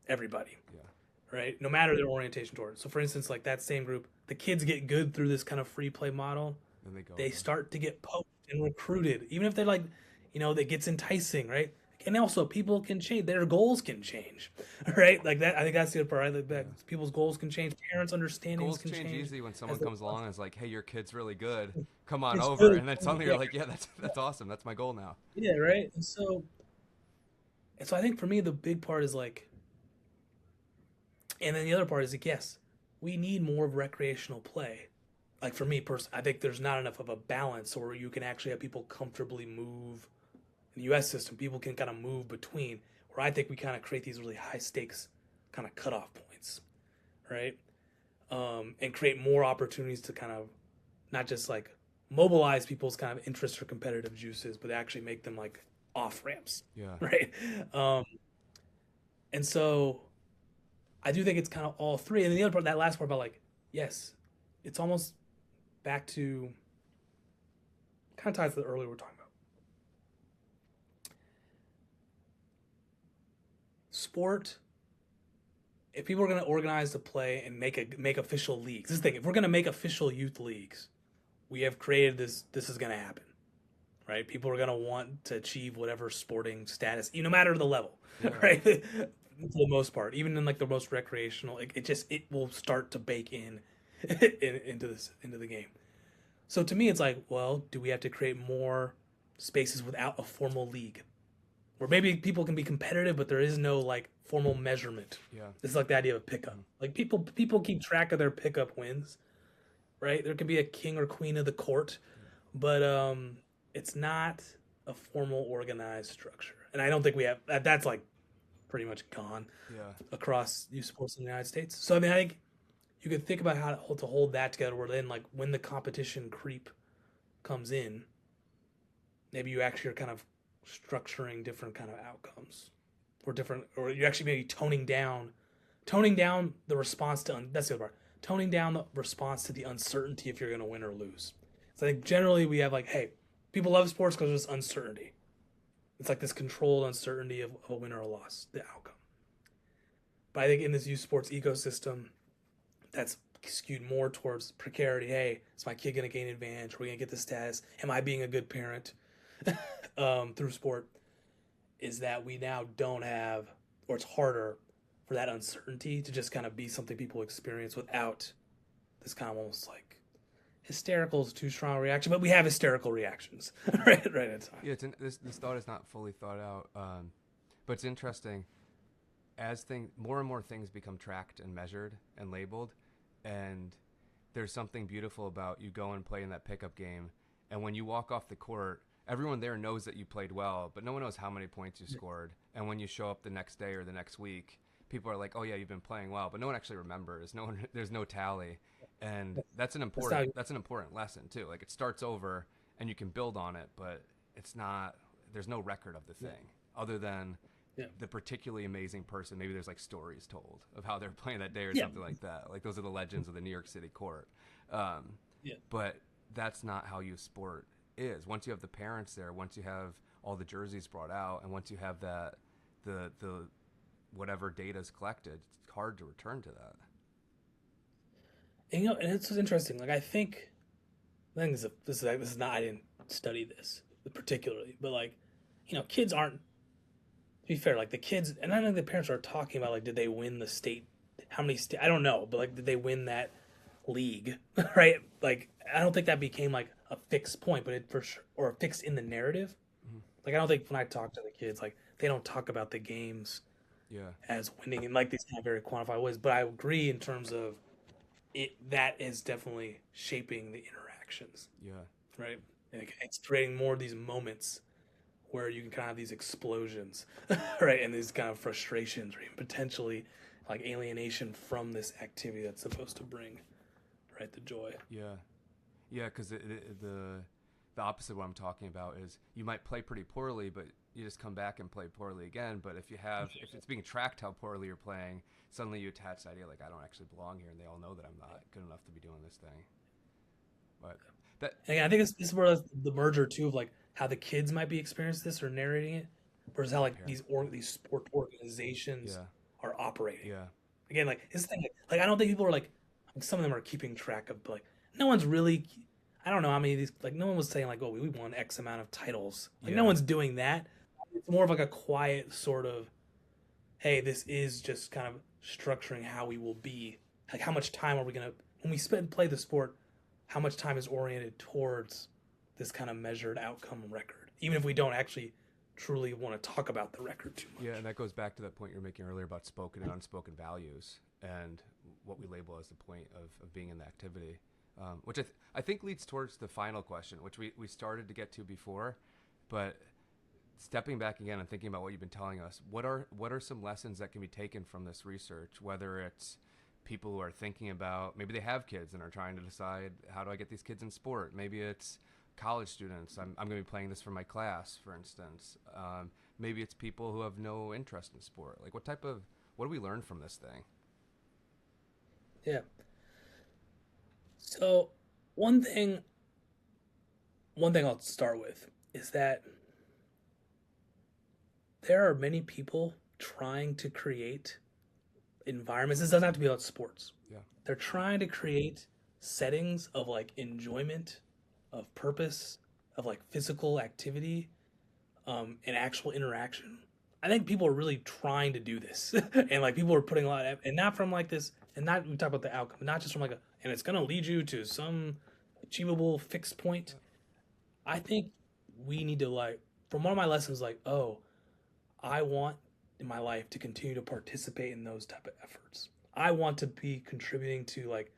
everybody, yeah. right? No matter their orientation toward it. So, for instance, like that same group, the kids get good through this kind of free play model. Then they go They there. start to get poached and recruited, even if they're like, that gets enticing, right? And also, people can change. Their goals can change, right? Like that. I think that's the other part. Right? Like Yeah. that people's goals can change. Parents' understandings Goals can change change easily when as someone they comes along and is like, "Hey, your kid's really good. Come on it's over." really And then fun. suddenly Yeah, you're like, "Yeah, that's awesome. That's my goal now." yeah, right. And so I think for me the big part is like, and then the other part is like, yes, we need more of recreational play. Like for me personally, I think there's not enough of a balance where you can actually have people comfortably move in the U.S. system. People can kind of move between. Where I think we kind of create these really high stakes kind of cutoff points, right? And create more opportunities to kind of not just like mobilize people's kind of interest or competitive juices, but actually make them like off ramps, Yeah. right? Um, and so I do think it's kind of all three. And then the other part, that last part about like, yes, it's almost back to kind of ties to the earlier we're talking about sport. If people are going to organize to play and make official leagues, this thing, if we're going to make official youth leagues, we have created this. This is going to happen, right? People are going to want to achieve whatever sporting status, no matter the level, Yeah. right? For the most part, even in like the most recreational, it will start to bake into the game. So to me, it's like, well, do we have to create more spaces without a formal league, where maybe people can be competitive, but there is no like formal measurement? Yeah. It's like the idea of a pickup. Mhm. Like people keep track of their pickup wins, right? There can be a king or queen of the court, Yeah. but it's not a formal organized structure. And I don't think we have that. That's like pretty much gone Yeah. across youth sports in the United States. So I mean, I think you could think about how to hold that together. Where then, like, when the competition creep comes in, maybe you actually are kind of structuring different kind of outcomes, or different, or you actually maybe toning down the response to that's the other part. Toning down the response to the uncertainty if you're going to win or lose. So I think generally we have like, hey, people love sports because there's uncertainty. It's like this controlled uncertainty of a win or a loss, the outcome. But I think in this youth sports ecosystem, that's skewed more towards precarity. Hey, is my kid going to gain advantage? Are we going to get the status? Am I being a good parent through sport? Is that we now don't have, or it's harder for that uncertainty to just kind of be something people experience without this kind of almost like hysterical is too strong a reaction, but we have hysterical reactions Yeah. right at a time. Yeah. This thought is not fully thought out, but it's interesting as more and more things become tracked and measured and labeled, and there's something beautiful about you go and play in that pickup game, and when you walk off the court, everyone there knows that you played well, but no one knows how many points you scored. And when you show up the next day or the next week, people are like, "Oh yeah, you've been playing well," but no one actually remembers. No one, there's no tally, and That's not, that's an important lesson too. Like it starts over, and you can build on it, but it's not. There's no record of the yeah, thing other than yeah, the particularly amazing person. Maybe there's like stories told of how they're playing that day or yeah, something like that. Like those are the legends of the New York City court. Um, yeah. but that's not how youth sport is. Once you have the parents there, once you have all the jerseys brought out, and once you have that the whatever data is collected, it's hard to return to that. And and it's interesting. Like I think this is not. I didn't study this particularly, but like, kids aren't. To be fair, like the kids, and I know the parents are talking about like, did they win the state? How many state? I don't know, but like, did they win that league? Right? Like, I don't think that became like a fixed point, but it for sure, or fixed in the narrative. Mm-hmm. Like, I don't think when I talk to the kids, like they don't talk about the games Yeah, as winning in like these kind of very quantified ways. But I agree in terms of it. That is definitely shaping the interactions, yeah, right? And it's creating more of these moments where you can kind of have these explosions, right, and these kind of frustrations or even potentially like alienation from this activity that's supposed to bring, right, the joy. Yeah, yeah, because the opposite of what I'm talking about is you might play pretty poorly, but you just come back and play poorly again. But if it's being tracked how poorly you're playing, suddenly you attach the idea like I don't actually belong here, and they all know that I'm not good enough to be doing this thing. But that, And I think this is where the merger too of like how the kids might be experiencing this or narrating it, versus how like parent, these sport organizations yeah, are operating. yeah, Again, like this thing, like I don't think people are like some of them are keeping track of, but like no one's really. I don't know how many of these like no one was saying like, oh, we won X amount of titles. Like no yeah, one's doing that. It's more of like a quiet sort of, hey, this is just kind of structuring how we will be. Like how much time are we gonna when we spend play the sport? How much time is oriented towards this kind of measured outcome record, even if we don't actually truly want to talk about the record too yeah, much. and that goes back to that point you were making earlier about spoken and unspoken values and what we label as the point of being in the activity, which I think leads towards the final question, which we started to get to before, but stepping back again and thinking about what you've been telling us, what are some lessons that can be taken from this research, whether it's people who are thinking about maybe they have kids and are trying to decide how do I get these kids in sport, maybe it's college students, I'm going to be playing this for my class, for instance, maybe it's people who have no interest in sport, like what do we learn from this thing? Yeah. So one thing, one thing I'll start with is that there are many people trying to create environments. This doesn't have to be about sports. Yeah, They're trying to create settings of like enjoyment, of purpose, of like physical activity, and actual interaction. I think people are really trying to do this, and like people are putting a lot of, and not from like this, and not we talk about the outcome, not just from like a, and it's gonna lead you to some achievable fixed point. I think we need to like, from one of my lessons, like, oh, I want in my life to continue to participate in those type of efforts. I want to be contributing to like,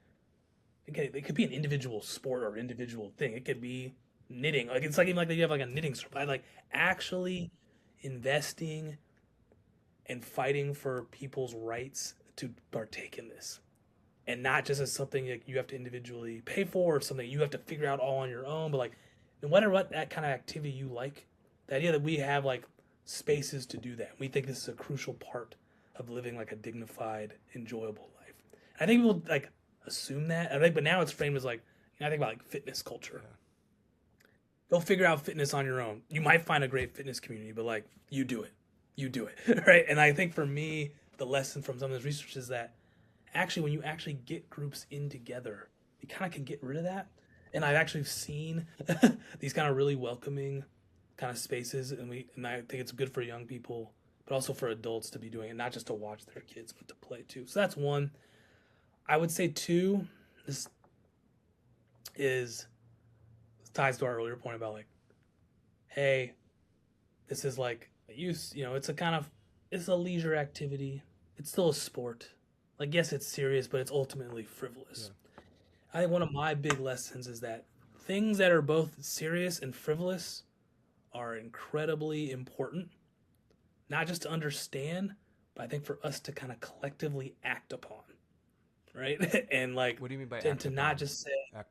again, it could be an individual sport or individual thing. It could be knitting. Like it's like even like you have like a knitting store. I like actually investing and fighting for people's rights to partake in this. And not just as something like you have to individually pay for or something you have to figure out all on your own, but like no matter what that kind of activity you like, the idea that we have like spaces to do that. We think this is a crucial part of living like a dignified, enjoyable life. I think people like assume that. I think, but now it's framed as like, I think about like fitness culture. yeah, Go figure out fitness on your own. You might find a great fitness community, but like you do it, right? And I think for me, the lesson from some of this research is that actually, when you actually get groups in together, you kind of can get rid of that. And I've actually seen these kind of really welcoming kind of spaces, and I think it's good for young people, but also for adults to be doing it, not just to watch their kids, but to play too. So that's one. I would say two. This is this ties to our earlier point about like, hey, this is like use. It's a kind of it's a leisure activity. It's still a sport. Like yes, it's serious, but it's ultimately yeah, frivolous. I think one of my big lessons is that things that are both serious and frivolous are incredibly important, not just to understand, but I think for us to kind of collectively act upon, right? And like, what do you mean by to act not upon? just say, Act,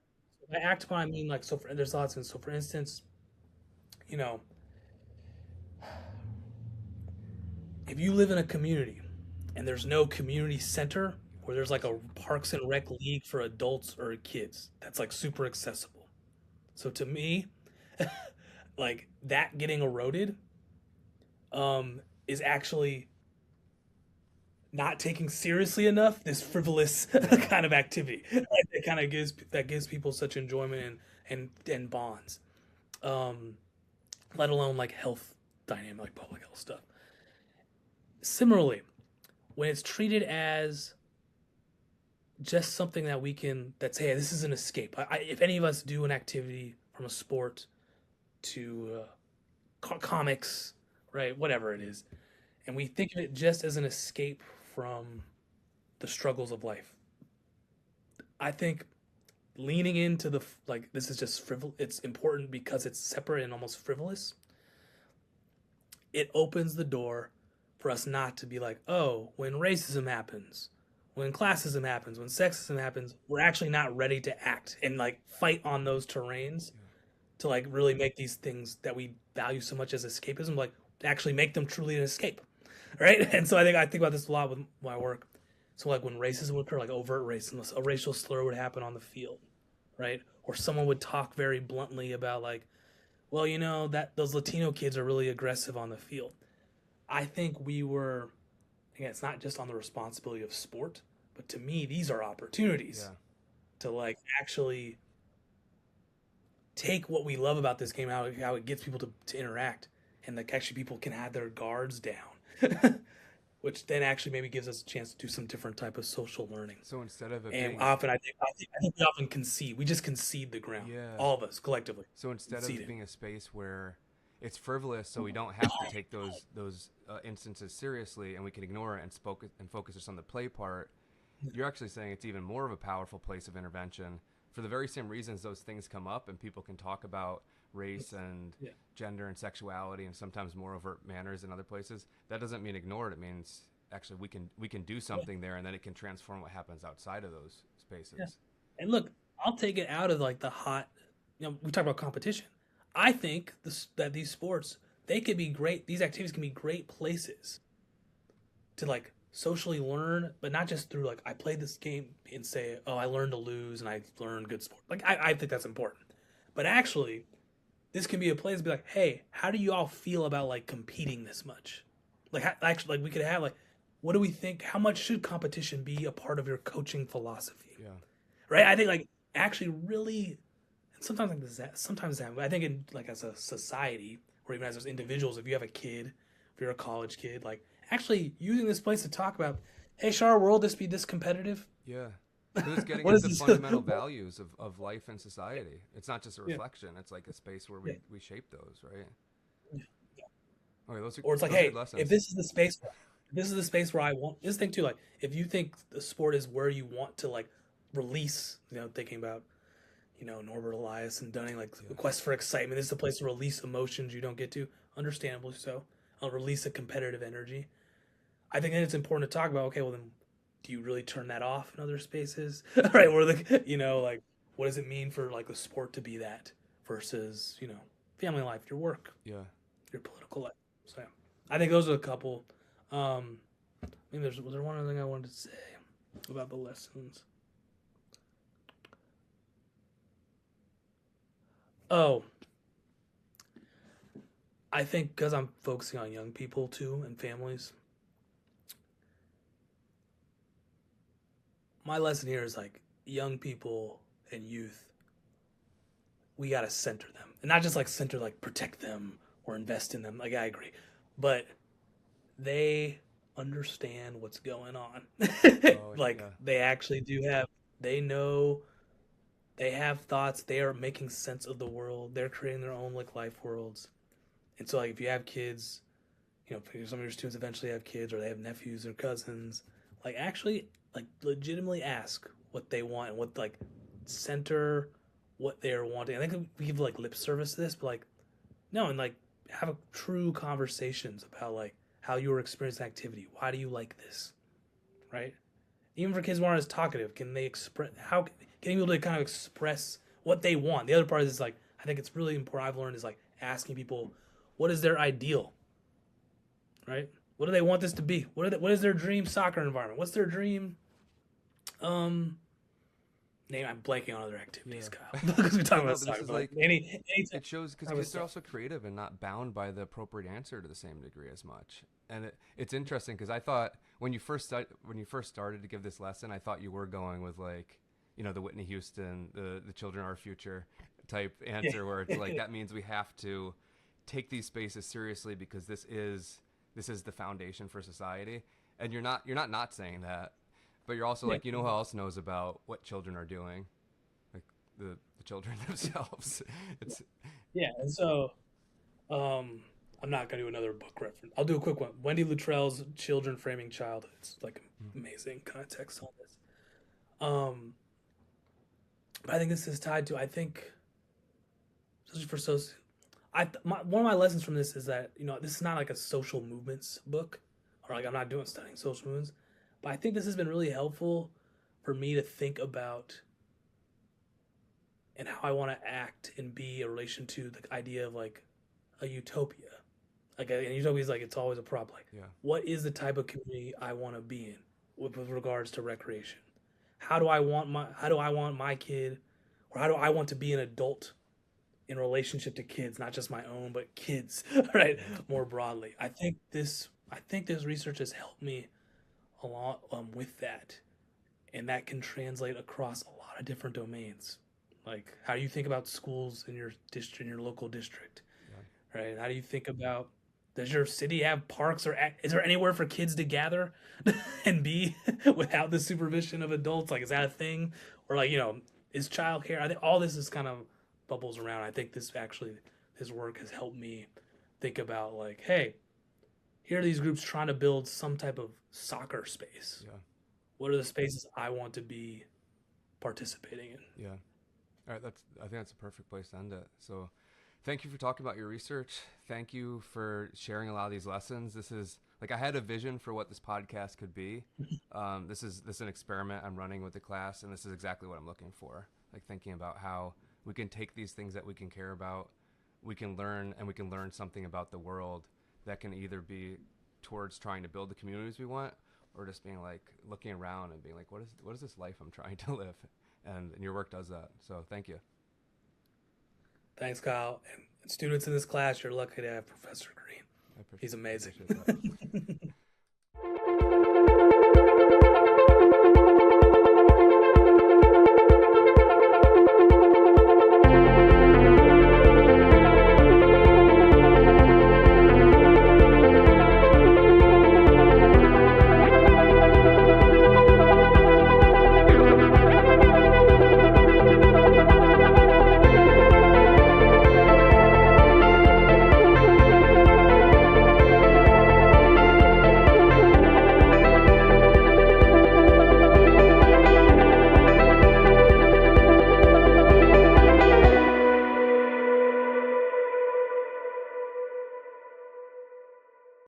by act upon, I mean like, there's lots of, so for instance, you know, if you live in a community and there's no community center where there's like a Parks and Rec league for adults or kids, that's like super accessible. So to me, like that getting eroded is actually not taking seriously enough this frivolous yeah, kind of activity right? That gives people such enjoyment and bonds, um, let alone like health dynamic, like public health stuff. Similarly, when it's treated as just something that we can that's hey this is an escape. If any of us do an activity from a sport to comics, right, whatever it is, and we think of it just as an escape from the struggles of life. I think leaning into the like this is just frivol. It's important because it's separate and almost frivolous. it opens the door for us not to be like, oh, when racism happens, when classism happens, when sexism happens, we're actually not ready to act and like fight on those terrains to like really make these things that we value so much as escapism, like actually make them truly an escape, right? And so I think about this a lot with my work. So like when racism would occur, like overt racism, a racial slur would happen on the field, right? Or someone would talk very bluntly about like, well, that those Latino kids are really aggressive on the field. I think we were, again, it's not just on the responsibility of sport, but to me, these are opportunities Yeah. to like actually take what we love about this game, how it gets people to interact, and like actually people can have their guards down, which then actually maybe gives us a chance to do some different type of social learning. So instead of it And being, often, I think we often concede. We just concede the ground, yeah. all of us collectively So instead of conceding. being a space where it's frivolous, so we don't have to take those instances seriously, and we can ignore it and focus just on the play part. You're actually saying it's even more of a powerful place of intervention for the very same reasons those things come up, and people can talk about race and Yeah, gender and sexuality, and sometimes more overt manners in other places. That doesn't mean ignore it. It means actually we can do yeah, something there, and then it can transform what happens outside of those yeah. spaces. And look, I'll take it out of like the hot. We talk about competition. I think that these sports they could be great. These activities can be great places to like socially learn, but not just through like I played this game and say, oh, I learned to lose and I learned good sport. Like I think that's important. But actually, this can be a place to be like, hey, how do you all feel about like competing this much? Like actually, like we could have like, what do we think? How much should competition be a part of your coaching philosophy? Yeah. Right? I think like actually really, sometimes like this, sometimes that. I think in like as a society or even as individuals, if you have a kid, if you're a college kid, like actually using this place to talk about, hey, should our world just be this competitive? Yeah. Because it's getting What at is the this? fundamental values of life and society. It's not just a Yeah, reflection, it's like a space where yeah, we shape those, right? yeah. Okay, Or it's like, those are good hey, if lessons. this is the space, this is the space where I want this thing too. Like, if you think the sport is where you want to like release, thinking about Norbert Elias and Dunning, like Yeah. the quest for excitement. This is the place to release emotions you don't get to, understandably so. I'll release a competitive energy. I think that it's important to talk about. Okay, well then, do you really turn that off in other spaces? Right? Or like like what does it mean for like the sport to be that versus family life, your work, Yeah. your political life. So yeah, I think those are a couple. I think was there one other thing I wanted to say about the lessons? Oh, I think because I'm focusing on young people too and families, my lesson here is like young people and youth, we gotta center them, and not just like center like protect them or invest in them. Like I agree, but they understand what's going on. Oh, Like yeah. they actually do have. They know. They have thoughts. They are making sense of the world. They're creating their own like life worlds. And so like if you have kids, some of your students eventually have kids or they have nephews or cousins, like actually like legitimately ask what they want and what like center what they're wanting. I think we give like lip service to this, but like no, and like have a true conversations about like how you were experiencing activity. Why do you like this? Right? Even for kids who aren't as talkative, can they express how can you be able to kind of express what they want? The other part is like I think it's really important. I've learned is like asking people what is their ideal, right? What do they want this to be? What is their dream soccer environment? What's their dream um name? I'm blanking on other activities, Yeah. Kyle, because we talk No, about but this soccer. is But like like any it shows because type of kids are stuff. also creative and not bound by the appropriate answer to the same degree as much. And it's interesting because I thought when you first started to give this lesson, I thought you were going with like the Whitney Houston, the children are our future type Yeah, answer, where it's like that means we have to take these spaces seriously because this is the foundation for society. And you're not saying that, but you're also yeah, like who else knows about what children are doing, like the children themselves. It's yeah. And so um, I'm not gonna do another book reference. I'll do a quick one. Wendy Luttrell's "Children Framing Childhood." It's like amazing context on this. Um, but I think this is tied to. I think, especially for one of my lessons from this is that this is not like a social movements book, or like I'm not doing studying social movements, but I think this has been really helpful for me to think about and how I want to act and be in relation to the idea of like a utopia. Like a utopia is like it's always a problem. Like, Yeah. what is the type of community I want to be in with regards to recreation? How do I want my kid, or how do I want to be an adult in relationship to kids, not just my own, but kids, right? More broadly. I think this research has helped me a lot with that, and that can translate across a lot of different domains. Like how do you think about schools in your district, in your local district, Yeah. right? How do you think about does your city have parks, or is there anywhere for kids to gather and be without the supervision of adults? Like, is that a thing? Or like, is childcare? I think all this is kind of bubbles around. I think this work has helped me think about like, hey, here are these groups trying to build some type of soccer space. Yeah. What are the spaces I want to be participating in? Yeah. All right. I think that's a perfect place to end it. So thank you for talking about your research. Thank you for sharing a lot of these lessons. This is like I had a vision for what this podcast could be. This is an experiment I'm running with the class, and this is exactly what I'm looking for. Like thinking about how we can take these things that we can care about, we can learn something about the world that can either be towards trying to build the communities we want, or just being like looking around and being like, what is this life I'm trying to live? And your work does that. So thank you. Thanks, Kyle. And students in this class, you're lucky to have Professor Green. I He's amazing. appreciate that.